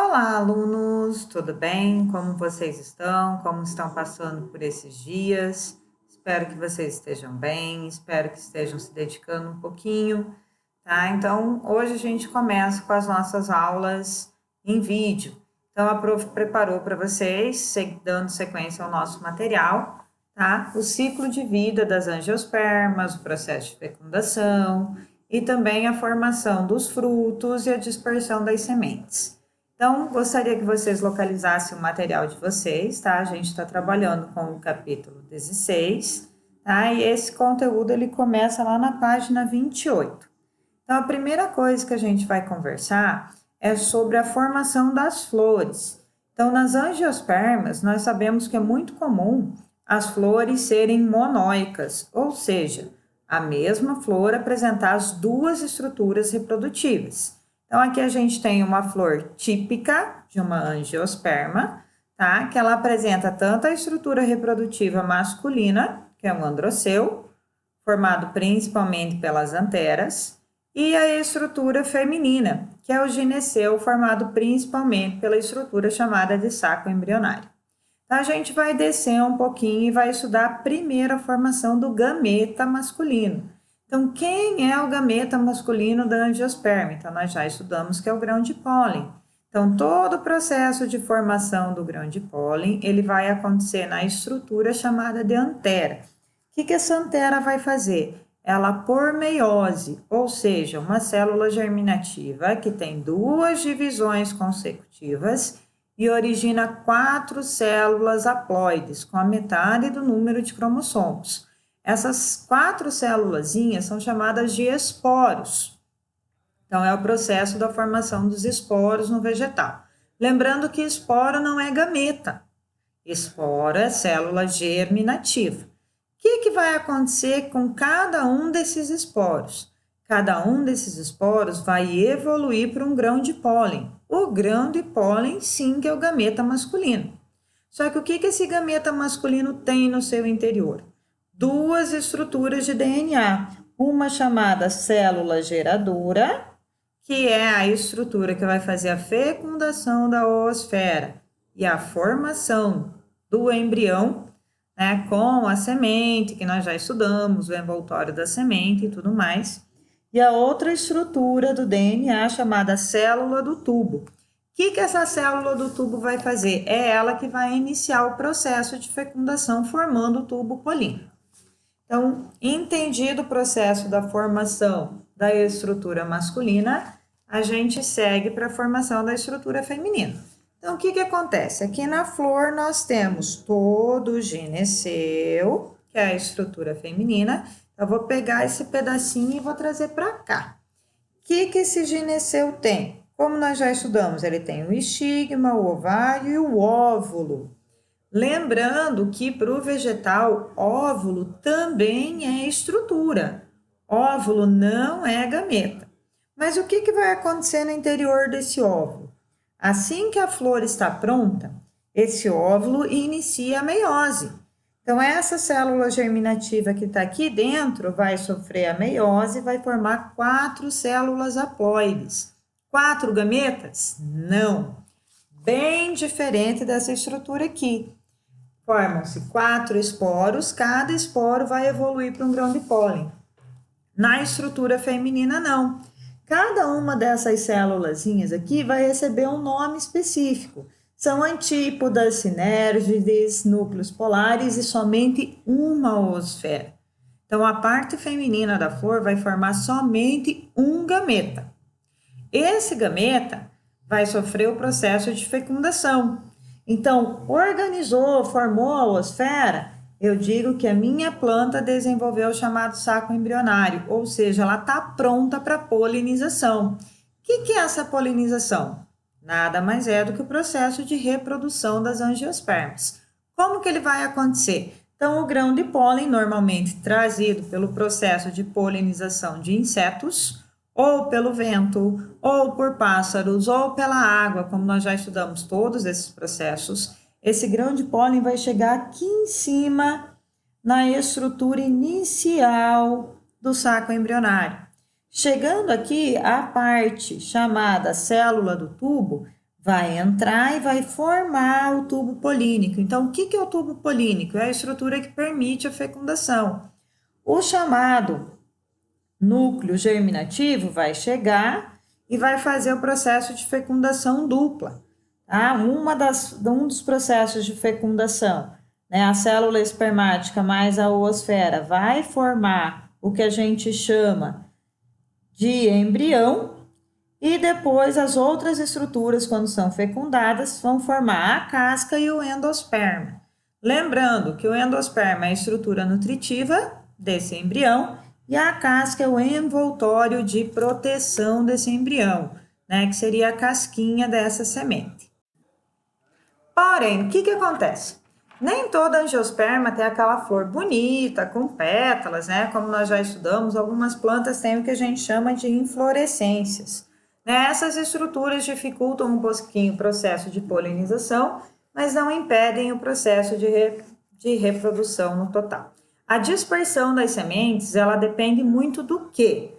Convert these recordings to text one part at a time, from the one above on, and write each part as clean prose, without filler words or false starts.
Olá, alunos, tudo bem? Como vocês estão? Como estão passando por esses dias? Espero que vocês estejam bem, espero que estejam se dedicando um pouquinho, tá? Então, hoje a gente começa com as nossas aulas em vídeo. Então, a prof preparou para vocês, dando sequência ao nosso material, tá? O ciclo de vida das angiospermas, o processo de fecundação e também a formação dos frutos e a dispersão das sementes. Então, gostaria que vocês localizassem o material de vocês, tá? A gente está trabalhando com o capítulo 16, tá? E esse conteúdo, ele começa lá na página 28. Então, a primeira coisa que a gente vai conversar é sobre a formação das flores. Então, nas angiospermas, nós sabemos que é muito comum as flores serem monóicas, ou seja, a mesma flor apresentar as duas estruturas reprodutivas. Então, aqui a gente tem uma flor típica de uma angiosperma, tá? Que ela apresenta tanto a estrutura reprodutiva masculina, que é o androceu, formado principalmente pelas anteras, e a estrutura feminina, que é o gineceu, formado principalmente pela estrutura chamada de saco embrionário. Então, a gente vai descer um pouquinho e vai estudar a primeira formação do gameta masculino. Então, quem é o gameta masculino da angiosperma? Então, nós já estudamos que é o grão de pólen. Então, todo o processo de formação do grão de pólen, ele vai acontecer na estrutura chamada de antera. O que essa antera vai fazer? Ela, por meiose, ou seja, uma célula germinativa que tem duas divisões consecutivas e origina 4 células haploides, com a metade do número de cromossomos. Essas 4 célulazinhas são chamadas de esporos. Então, é o processo da formação dos esporos no vegetal. Lembrando que esporo não é gameta. Esporo é célula germinativa. O que vai acontecer com cada um desses esporos? Cada um desses esporos vai evoluir para um grão de pólen. O grão de pólen, sim, que é o gameta masculino. Só que o que esse gameta masculino tem no seu interior? Duas estruturas de DNA, uma chamada célula geradora, que é a estrutura que vai fazer a fecundação da oosfera e a formação do embrião, né, com a semente, que nós já estudamos, o envoltório da semente e tudo mais, e a outra estrutura do DNA chamada célula do tubo. O que essa célula do tubo vai fazer? É ela que vai iniciar o processo de fecundação formando o tubo polínico. Então, entendido o processo da formação da estrutura masculina, a gente segue para a formação da estrutura feminina. Então, o que acontece? Aqui na flor nós temos todo o gineceu, que é a estrutura feminina. Eu vou pegar esse pedacinho e vou trazer para cá. O que esse gineceu tem? Como nós já estudamos, ele tem o estigma, o ovário e o óvulo. Lembrando que para o vegetal, óvulo também é estrutura. Óvulo não é gameta. Mas o que vai acontecer no interior desse óvulo? Assim que a flor está pronta, esse óvulo inicia a meiose. Então, essa célula germinativa que está aqui dentro vai sofrer a meiose e vai formar 4 células haploides. 4 gametas? Não. Bem diferente dessa estrutura aqui. Formam-se 4 esporos, cada esporo vai evoluir para um grão de pólen. Na estrutura feminina, não. Cada uma dessas célulazinhas aqui vai receber um nome específico. São antípodas, sinérgides, núcleos polares e somente uma oosfera. Então, a parte feminina da flor vai formar somente um gameta. Esse gameta vai sofrer o processo de fecundação. Então, organizou, formou a oosfera, eu digo que a minha planta desenvolveu o chamado saco embrionário, ou seja, ela está pronta para polinização. O que é essa polinização? Nada mais é do que o processo de reprodução das angiospermas. Como que ele vai acontecer? Então, o grão de pólen, normalmente trazido pelo processo de polinização de insetos, ou pelo vento, ou por pássaros, ou pela água, como nós já estudamos todos esses processos, esse grão de pólen vai chegar aqui em cima, na estrutura inicial do saco embrionário. Chegando aqui, a parte chamada célula do tubo vai entrar e vai formar o tubo polínico. Então, o que é o tubo polínico? É a estrutura que permite a fecundação. O chamado núcleo germinativo vai chegar e vai fazer o processo de fecundação dupla. Tá? Um dos processos de fecundação, né, a célula espermática mais a oosfera, vai formar o que a gente chama de embrião, e depois as outras estruturas, quando são fecundadas, vão formar a casca e o endosperma. Lembrando que o endosperma é a estrutura nutritiva desse embrião e a casca é o envoltório de proteção desse embrião, né, que seria a casquinha dessa semente. Porém, o que acontece? Nem toda angiosperma tem aquela flor bonita, com pétalas, né? Como nós já estudamos, algumas plantas têm o que a gente chama de inflorescências. Essas estruturas dificultam um pouquinho o processo de polinização, mas não impedem o processo de reprodução no total. A dispersão das sementes, ela depende muito do quê?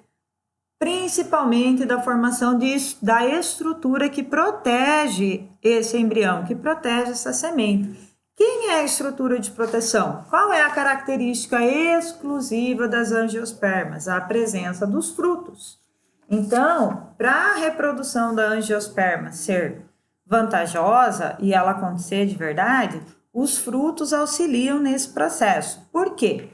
Principalmente da formação da estrutura que protege esse embrião, que protege essa semente. Quem é a estrutura de proteção? Qual é a característica exclusiva das angiospermas? A presença dos frutos. Então, para a reprodução da angiosperma ser vantajosa e ela acontecer de verdade, os frutos auxiliam nesse processo. Por quê?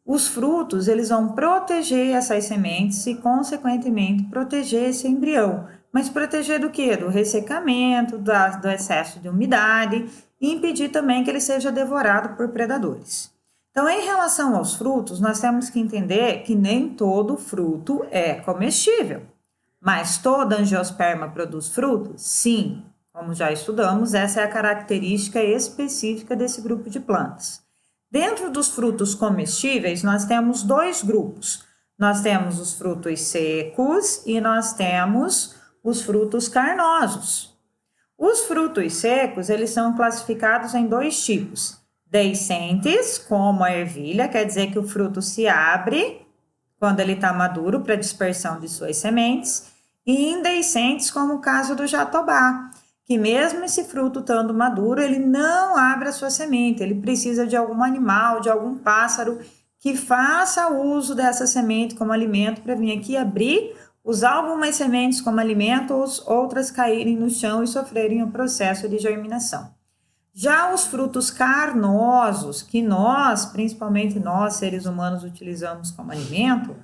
Os frutos, eles vão proteger essas sementes e, consequentemente, proteger esse embrião. Mas proteger do quê? Do ressecamento, do excesso de umidade e impedir também que ele seja devorado por predadores. Então, em relação aos frutos, nós temos que entender que nem todo fruto é comestível. Mas toda angiosperma produz frutos? Sim, como já estudamos, essa é a característica específica desse grupo de plantas. Dentro dos frutos comestíveis, nós temos dois grupos. Nós temos os frutos secos e nós temos os frutos carnosos. Os frutos secos, eles são classificados em dois tipos. Deiscentes, como a ervilha, quer dizer que o fruto se abre quando ele está maduro para dispersão de suas sementes. E indeiscentes, como o caso do jatobá, que mesmo esse fruto estando maduro, ele não abre a sua semente, ele precisa de algum animal, de algum pássaro que faça uso dessa semente como alimento para vir aqui abrir, usar algumas sementes como alimento, ou outras caírem no chão e sofrerem o processo de germinação. Já os frutos carnosos, que nós, principalmente nós, seres humanos, utilizamos como alimento,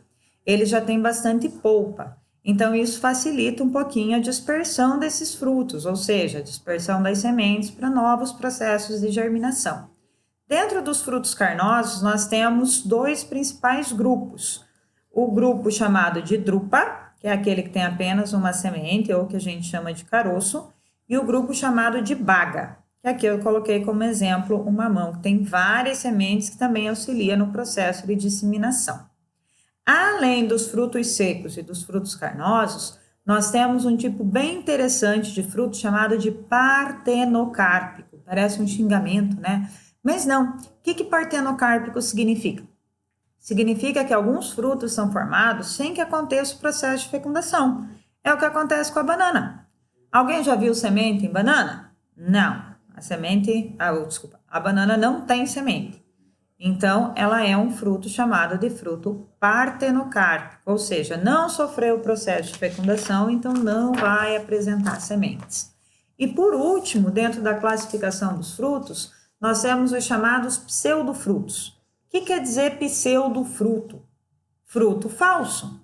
eles já têm bastante polpa. Então, isso facilita um pouquinho a dispersão desses frutos, ou seja, a dispersão das sementes para novos processos de germinação. Dentro dos frutos carnosos, nós temos dois principais grupos. O grupo chamado de drupa, que é aquele que tem apenas uma semente, ou que a gente chama de caroço, e o grupo chamado de baga, que aqui eu coloquei como exemplo o mamão, que tem várias sementes que também auxilia no processo de disseminação. Além dos frutos secos e dos frutos carnosos, nós temos um tipo bem interessante de fruto chamado de partenocárpico. Parece um xingamento, né? Mas não. O que partenocárpico significa? Significa que alguns frutos são formados sem que aconteça o processo de fecundação. É o que acontece com a banana. Alguém já viu semente em banana? Não. A banana não tem semente. Então, ela é um fruto chamado de fruto partenocárpico, ou seja, não sofreu o processo de fecundação, então não vai apresentar sementes. E por último, dentro da classificação dos frutos, nós temos os chamados pseudofrutos. O que quer dizer pseudofruto? Fruto falso.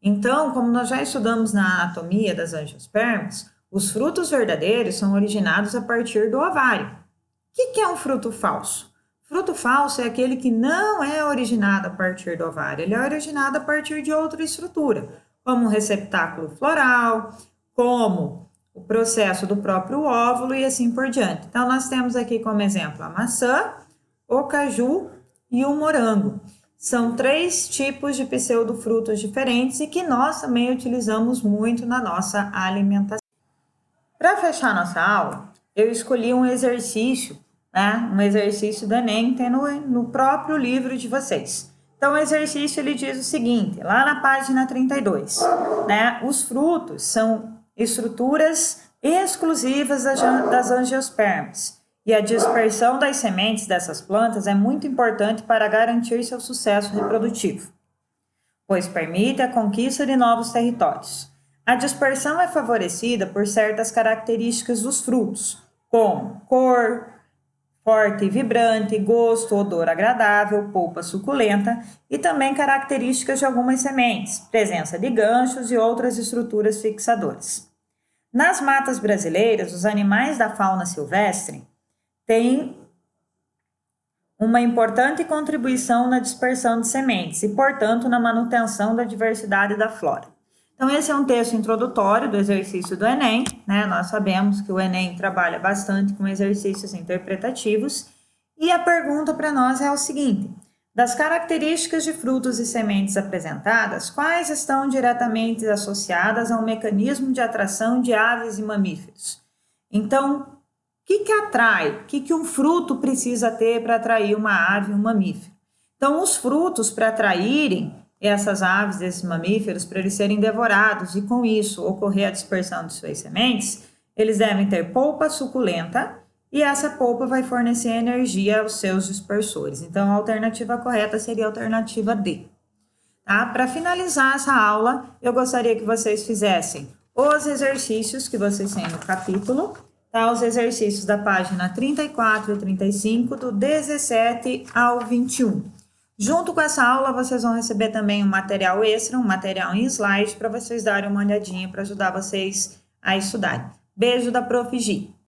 Então, como nós já estudamos na anatomia das angiospermas, os frutos verdadeiros são originados a partir do ovário. O que é um fruto falso? Fruto falso é aquele que não é originado a partir do ovário, ele é originado a partir de outra estrutura, como um receptáculo floral, como o processo do próprio óvulo e assim por diante. Então, nós temos aqui como exemplo a maçã, o caju e o morango. São três tipos de pseudofrutos diferentes e que nós também utilizamos muito na nossa alimentação. Para fechar nossa aula, eu escolhi um exercício, um exercício do Enem, tem no próprio livro de vocês. Então, o exercício ele diz o seguinte, lá na página 32, os frutos são estruturas exclusivas das angiospermas. E a dispersão das sementes dessas plantas é muito importante para garantir seu sucesso reprodutivo, pois permite a conquista de novos territórios. A dispersão é favorecida por certas características dos frutos, como cor forte e vibrante, gosto, odor agradável, polpa suculenta e também características de algumas sementes, presença de ganchos e outras estruturas fixadoras. Nas matas brasileiras, os animais da fauna silvestre têm uma importante contribuição na dispersão de sementes e, portanto, na manutenção da diversidade da flora. Então, esse é um texto introdutório do exercício do Enem, né? Nós sabemos que o Enem trabalha bastante com exercícios interpretativos e a pergunta para nós é o seguinte: das características de frutos e sementes apresentadas, quais estão diretamente associadas ao mecanismo de atração de aves e mamíferos? Então, o que atrai? O que um fruto precisa ter para atrair uma ave e um mamífero? Então, os frutos, para atraírem essas aves, esses mamíferos, para eles serem devorados e com isso ocorrer a dispersão de suas sementes, eles devem ter polpa suculenta e essa polpa vai fornecer energia aos seus dispersores. Então, a alternativa correta seria a alternativa D. Tá? Para finalizar essa aula, eu gostaria que vocês fizessem os exercícios que vocês têm no capítulo, tá? Os exercícios da página 34 e 35, do 17 ao 21. Junto com essa aula, vocês vão receber também um material extra, um material em slide, para vocês darem uma olhadinha para ajudar vocês a estudarem. Beijo da Prof. Gi.